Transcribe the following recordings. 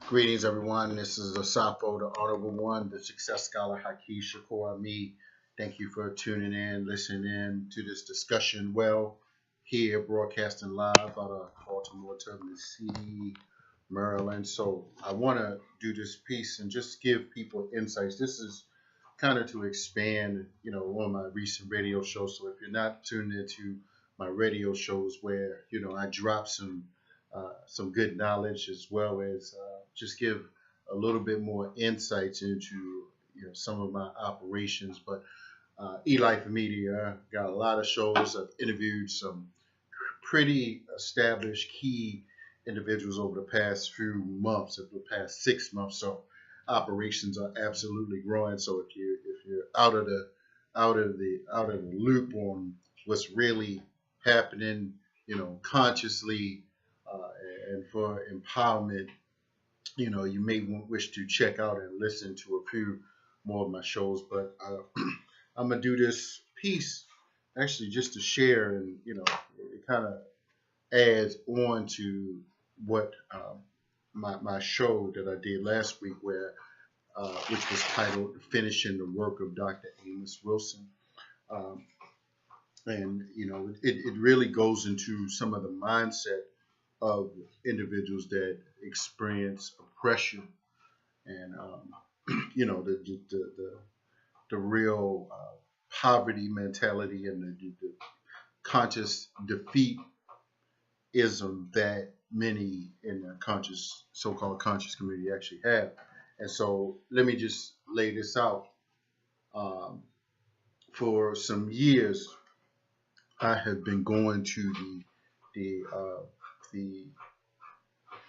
Greetings, everyone. This is Asafo, the Honorable One, the Success Scholar Haki Shakur Ami. Thank you for tuning in, listening in to this discussion. Well, here broadcasting live out of Baltimore, Terminal City, Maryland. So I want to do this piece and just give people insights. This is kind of to expand, one of my recent radio shows. So if you're not tuned into my radio shows, where I drop some good knowledge as well as just give a little bit more insights into some of my operations. But Eli for Media got a lot of shows. I've interviewed some pretty established key individuals over the past few months, over the past 6 months. So operations are absolutely growing. So if you're out of the loop on what's really happening, consciously uh, and for empowerment, you may wish to check out and listen to a few more of my shows. But I'm gonna do this piece actually just to share, and it kind of adds on to what my show that I did last week, which was titled "Finishing the Work of Dr. Amos Wilson." Um, and it really goes into some of the mindset of individuals that experience oppression and the real poverty mentality and the conscious defeatism that many in the so-called conscious community actually have. And so let me just lay this out. Um, for some years, I have been going to the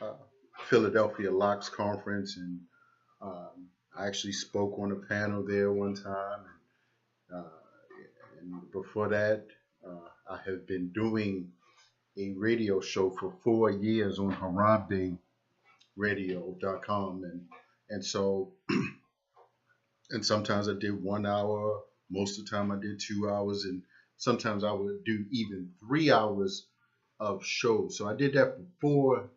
uh, Philadelphia Locs conference, and I actually spoke on a panel there one time. And before that, I have been doing a radio show for 4 years on HaramBeyRadio.com, and so and sometimes I did 1 hour. Most of the time I did 2 hours, and sometimes I would do even 3 hours of shows. So I did that for 4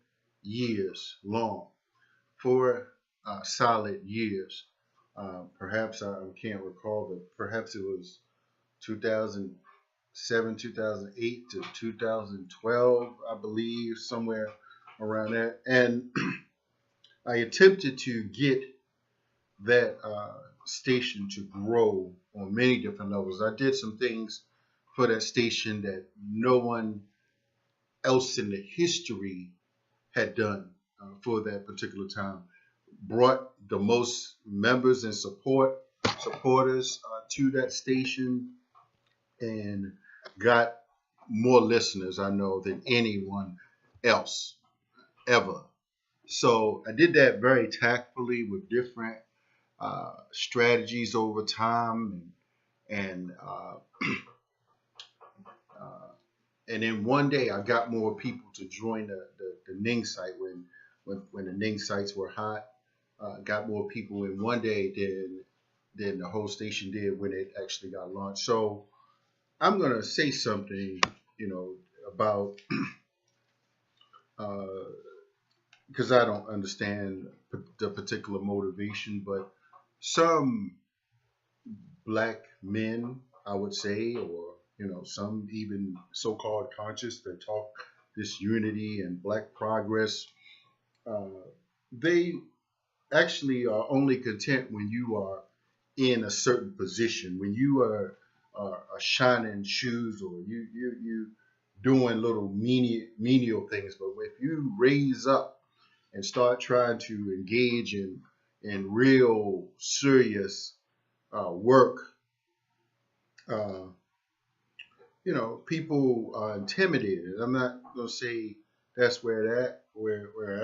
years long, 4 solid years. Perhaps I can't recall, but perhaps it was 2007, 2008 to 2012, I believe, somewhere around that. And I attempted to get that station to grow on many different levels. I did some things for that station that no one else in the history had done for that particular time. Brought the most members and supporters to that station, and got more listeners, I know, than anyone else ever. So I did that very tactfully with different strategies over time, and uh, and then one day I got more people to join the Ning site when the Ning sites were hot. Got more people in one day than the whole station did when it actually got launched. So I'm gonna say something, about because I don't understand the particular motivation, but some black men, I would say, or some even so-called conscious that talk this unity and black progress, uh, they actually are only content when you are in a certain position, when you are shining shoes, or you doing little menial things. But if you raise up and start trying to engage in real serious work, uh, people are intimidated. I'm not gonna say that's where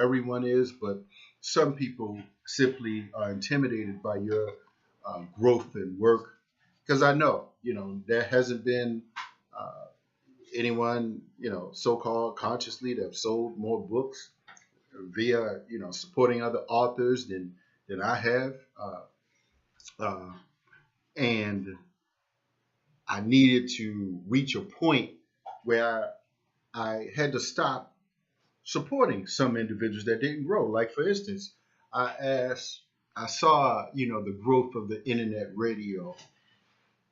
everyone is, but some people simply are intimidated by your growth and work. Because I know, there hasn't been uh, anyone, so-called consciously that have sold more books via, supporting other authors than I have, uh, and I needed to reach a point where I had to stop supporting some individuals that didn't grow. Like, for instance, I saw, the growth of the internet radio,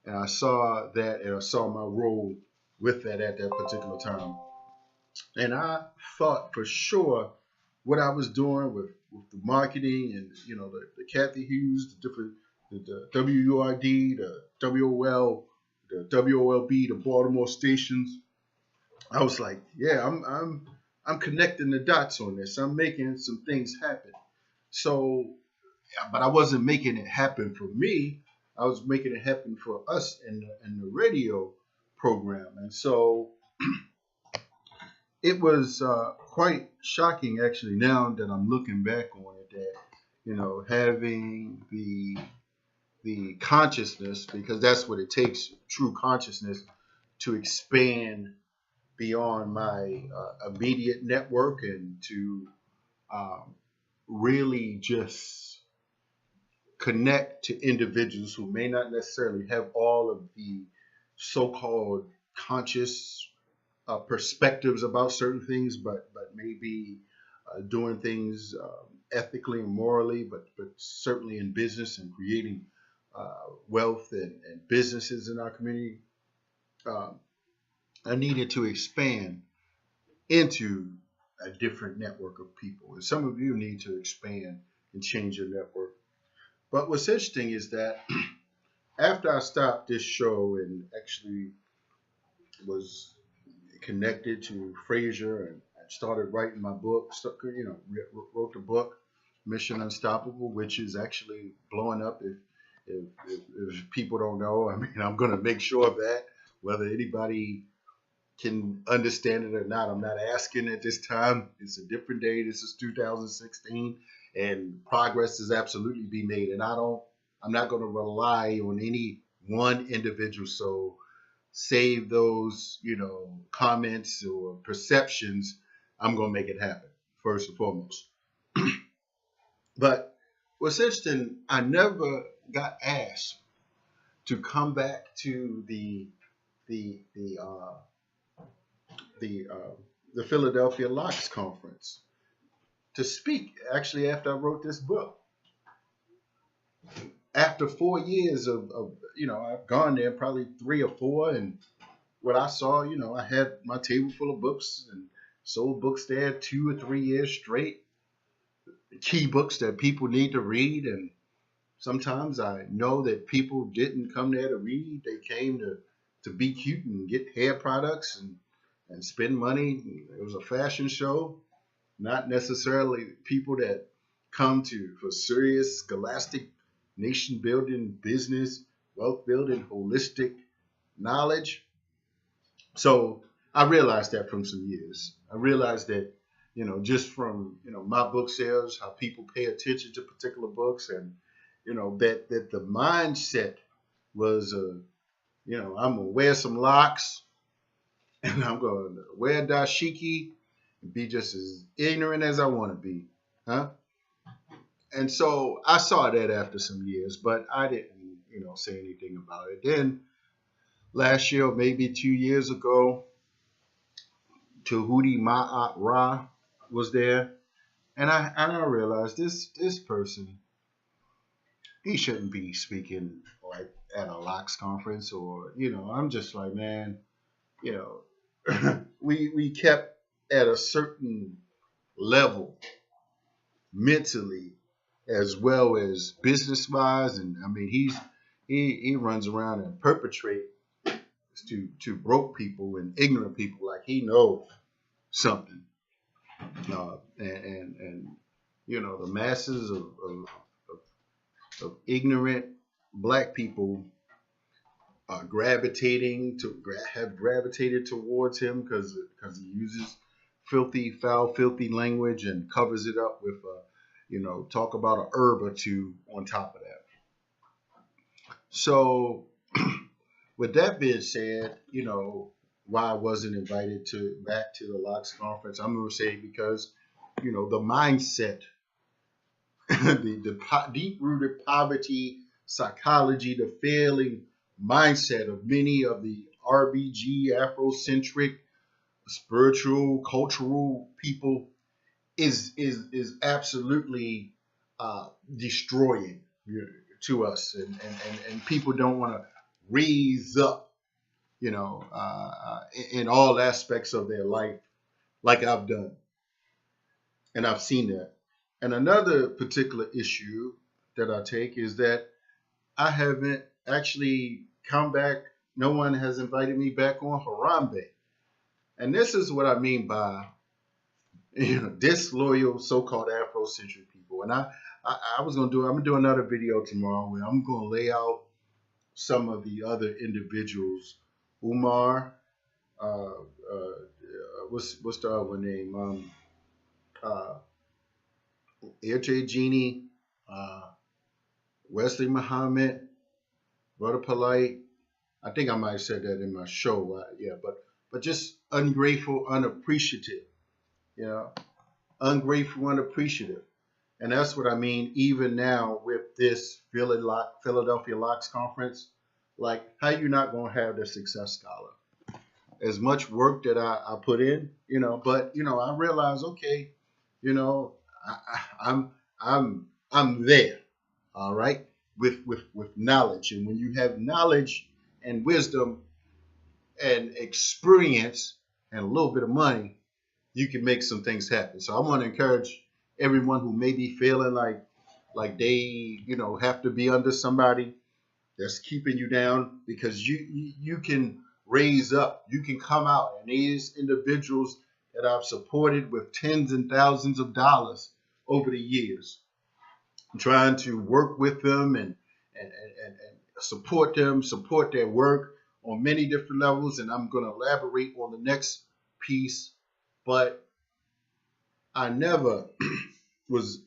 and I saw that, and I saw my role with that at that particular time. And I thought for sure what I was doing with the marketing and, the Kathy Hughes, the different, the WURD, the WOL, the WOLB, the Baltimore stations. I was like, yeah, I'm connecting the dots on this. I'm making some things happen. So, but I wasn't making it happen for me. I was making it happen for us in the radio program. And so it was quite shocking, actually, now that I'm looking back on it, that having the consciousness, because that's what it takes, true consciousness, to expand beyond my immediate network and to um, really just connect to individuals who may not necessarily have all of the so-called conscious perspectives about certain things, but maybe doing things ethically and morally, but certainly in business and creating wealth and businesses in our community. Um, I needed to expand into a different network of people, and some of you need to expand and change your network. But what's interesting is that after I stopped this show and actually was connected to Frazier and I started writing my book, wrote the book Mission Unstoppable, which is actually blowing up. If people don't know, I mean, I'm going to make sure of that, whether anybody can understand it or not. I'm not asking at this time. It's a different day. This is 2016, and progress is absolutely be made. And I'm not going to rely on any one individual. So save those, comments or perceptions. I'm going to make it happen first and foremost. But what's interesting, I never got asked to come back to the the uh, the Philadelphia Locs conference to speak. Actually, after I wrote this book, after 4 years of I've gone there probably 3 or 4, and what I saw, I had my table full of books and sold books there 2 or 3 years straight. Key books that people need to read, and sometimes I know that people didn't come there to read. They came to be cute and get hair products and spend money. It was a fashion show, not necessarily people that come for serious scholastic, nation building, business, wealth building, holistic knowledge. So I realized that from some years. I realized that, just from, my book sales, how people pay attention to particular books, and, that the mindset was, I'm going to wear some locks and I'm going to wear dashiki and be just as ignorant as I want to be. Huh? And so I saw that after some years, but I didn't, say anything about it. Then last year, maybe 2 years ago, Tahuti Ma'at Ra was there. And I realized this person, he shouldn't be speaking like at a Locs conference, or, I'm just like, man, you we kept at a certain level mentally as well as business wise, and I mean he runs around and perpetrate to broke people and ignorant people like he knows something, and the masses of ignorant black people are have gravitated towards him because he uses filthy language and covers it up with talk about a herb or two on top of that. So with that being said, why I wasn't invited back to the Locs conference, I'm going to say because the mindset, the deep-rooted poverty psychology, the failing mindset of many of the RBG, Afrocentric, spiritual, cultural people is absolutely destroying to us, and people don't want to raise up, in all aspects of their life, like I've done, and I've seen that. And another particular issue that I take is that I haven't actually come back. No one has invited me back on Harambe, and this is what I mean by disloyal so-called Afrocentric people. And I was gonna do. I'm gonna do another video tomorrow where I'm gonna lay out some of the other individuals. Umar, uh, what's the other name? Uh, AJ Genie, uh, Wesley Muhammad, Brother Polite. I think I might have said that in my show. Yeah, but just ungrateful, unappreciative. You know, ungrateful, unappreciative. And that's what I mean, even now with this Philadelphia Locs conference. Like, how you not going to have the Success Scholar? As much work that I put in, but, I realize, okay, you know, I'm there, all right, with knowledge. And when you have knowledge and wisdom and experience and a little bit of money, you can make some things happen. So I want to encourage everyone who may be feeling like they have to be under somebody that's keeping you down, because you can raise up, you can come out. And these individuals that I've supported with tens and thousands of dollars over the years, I'm trying to work with them and support them, support their work on many different levels. And I'm going to elaborate on the next piece. But I never was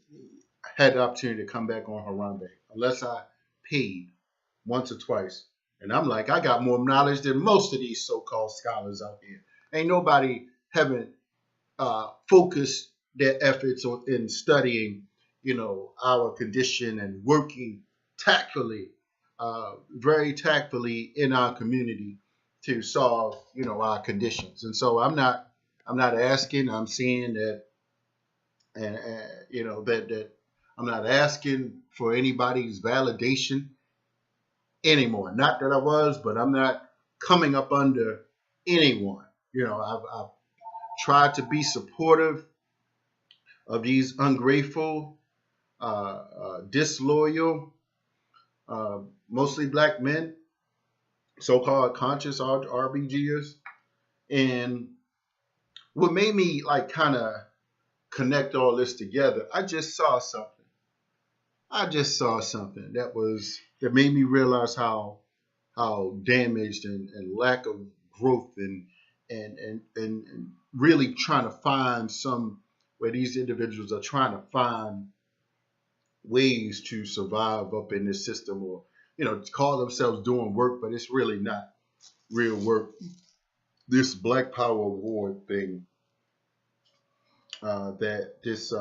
had the opportunity to come back on Harambe unless I paid once or twice. And I'm like, I got more knowledge than most of these so-called scholars out here. Ain't nobody haven't focused their efforts in studying, our condition and working tactfully, very tactfully in our community to solve, our conditions. And so I'm not asking. I'm seeing that, that I'm not asking for anybody's validation anymore. Not that I was, but I'm not coming up under anyone. I've tried to be supportive of these ungrateful, disloyal, mostly black men, so-called conscious RBGers. And what made me kind of connect all this together, I just saw something. That made me realize how damaged and lack of growth and really trying to find some where these individuals are trying to find ways to survive up in this system, or call themselves doing work, but it's really not real work. This Black Power Award thing that this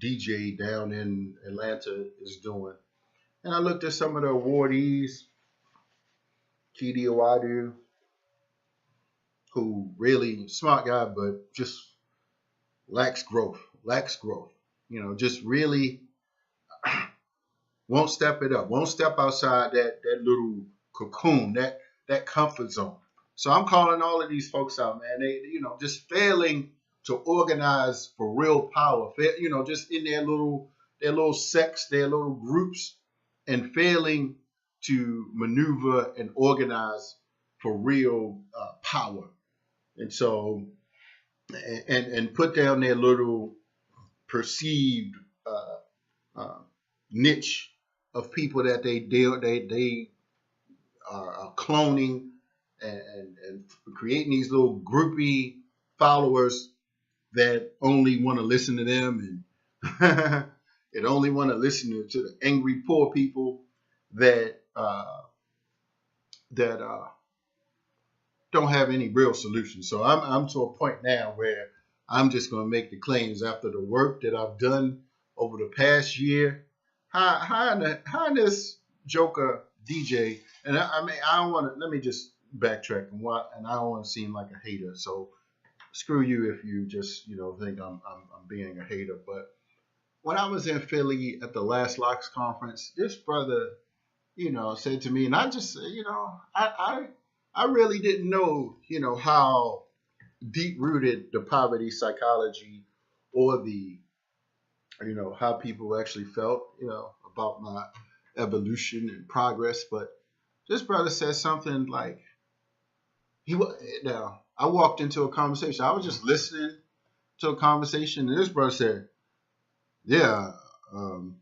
DJ down in Atlanta is doing. And I looked at some of the awardees, Kidi Awadu, who really smart guy, but just lacks growth. Just really won't step it up, won't step outside that little cocoon, that comfort zone. So I'm calling all of these folks out, man. They, just failing to organize for real power, just in their little sects, their little groups, and failing to maneuver and organize for real power. And so, and put down their little perceived niche of people that they are cloning and creating these little groupie followers that only want to listen to them, and it only want to listen to the angry poor people that don't have any real solutions. So I'm to a point now where I'm just going to make the claims after the work that I've done over the past year. How in this Joker DJ, and I mean, I don't want to. Let me just backtrack and I don't want to seem like a hater. So screw you if you just think I'm being a hater. But when I was in Philly at the last Locs conference, this brother, said to me, and I just, I really didn't know, how deep rooted the poverty psychology or the, how people actually felt, about my evolution and progress. But this brother said something like, now I walked into a conversation. I was just listening to a conversation, and this brother said, "Yeah, um,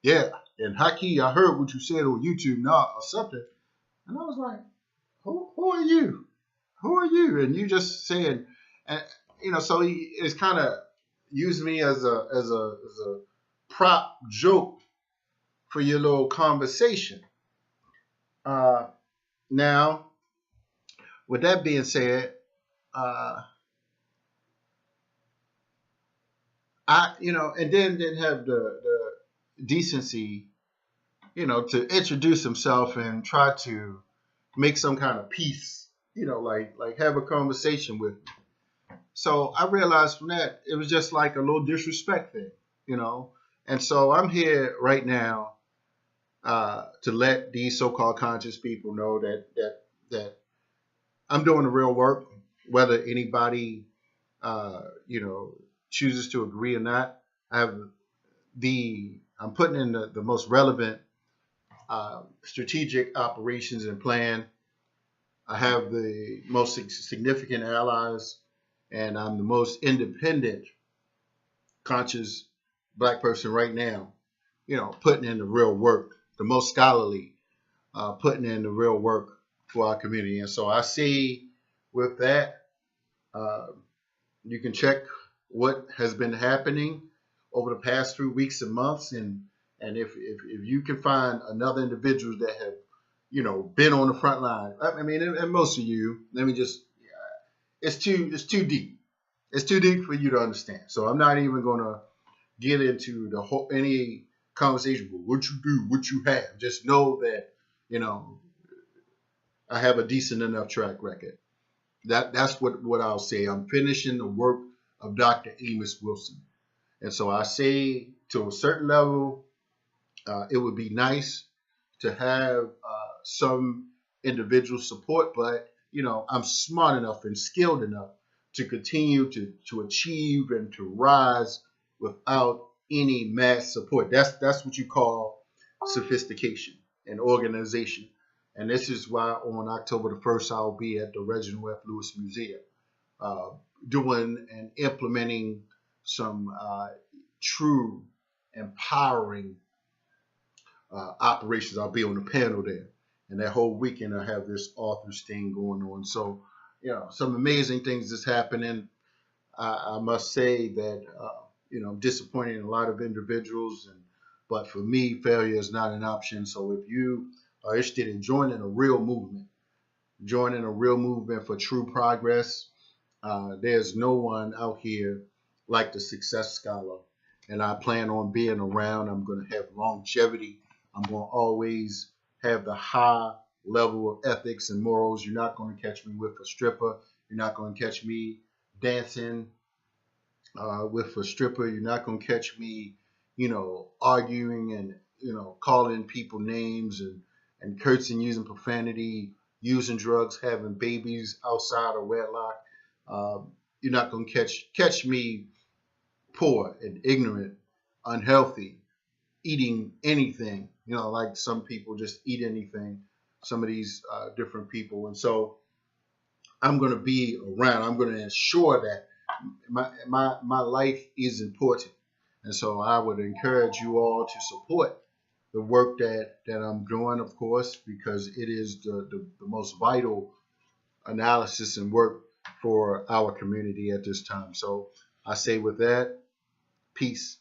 yeah." And Haki, I heard what you said on YouTube, now or something, and I was like, "Who are you? Who are you?" And you just saying, and so he is kind of using me as a prop joke for your little conversation. Uh, Now, with that being said, uh, and then didn't have the decency, to introduce himself and try to make some kind of peace, like have a conversation with me. So I realized from that it was just like a little disrespect thing, you know. And so I'm here right now to let these so-called conscious people know that I'm doing the real work, whether anybody chooses to agree or not. I have I'm putting in the most relevant strategic operations and plan. I have the most significant allies, and I'm the most independent, conscious black person right now. Putting in the real work, the most scholarly, putting in the real work for our community. And so I see with that, uh, you can check what has been happening over the past few weeks and months, and if you can find another individuals that have been on the front line. I mean, and most of you, let me just, it's too deep. It's too deep for you to understand. So I'm not even gonna get into the whole any conversation with what you do, what you have. Just know that you know I have a decent enough track record. That's what I'll say. I'm finishing the work of Dr. Amos Wilson, and so I say to a certain level, it would be nice to have some individual support, but I'm smart enough and skilled enough to continue to achieve and to rise without any mass support. That's what you call sophistication and organization. And this is why on October the 1st, I'll be at the Reginald F. Lewis Museum uh, doing and implementing some true empowering operations. I'll be on the panel there. And that whole weekend, I have this authors thing going on. So, some amazing things is happening. I must say that, I'm disappointed in a lot of individuals. But for me, failure is not an option. So if you are interested in joining a real movement for true progress, there's no one out here like the Success Scholar. And I plan on being around. I'm going to have longevity. I'm going to always have the high level of ethics and morals. You're not going to catch me with a stripper. You're not going to catch me dancing with a stripper. You're not going to catch me, arguing and, calling people names and cursing, using profanity, using drugs, having babies outside of wedlock. You're not going to catch me poor and ignorant, unhealthy, eating anything. Like some people just eat anything. Some of these different people, and so I'm going to be around. I'm going to ensure that my life is important, and so I would encourage you all to support the work that I'm doing, of course, because it is the most vital analysis and work for our community at this time. So I say with that, peace.